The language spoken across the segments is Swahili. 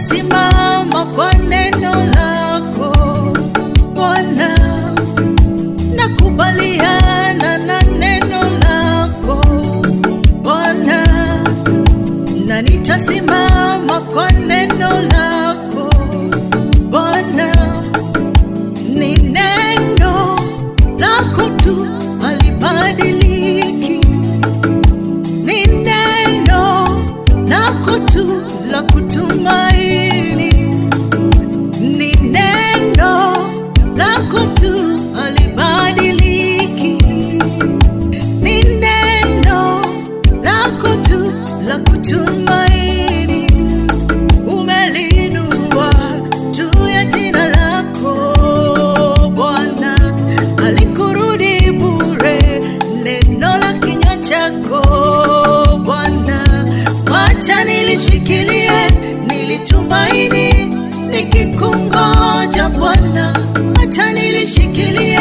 nitasimama kwa neno lako Bwana, nakubaliana na neno lako Bwana, na nitasimama kwa neno lako Bwana. Ni neno lako tu halibadiliki, ni neno lako tu la kutumaini, ni neno lako tu halibadiliki, ni neno lako tu la kutumaini. Umelinua juu ya jina lako Bwana, halikurudi bure neno la kinywa chako Bwana. Wacha nilishikilie, nilitumaini nikikungoja Bwana. Wacha nilishikilie,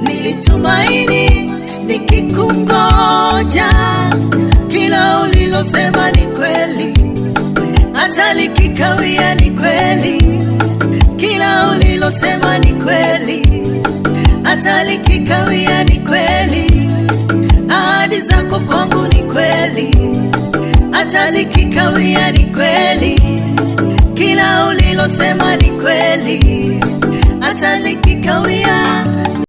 nilitumaini nikikungoja. Kila ulilosema ni kweli, hata likikawia ni kweli. Kila ulilosema ni kweli, hata likikawia ni kweli. Ahadi zako kwangu ni kweli, hata likikawia ni kweli. Kila ulilosema ni kweli, hata likikawia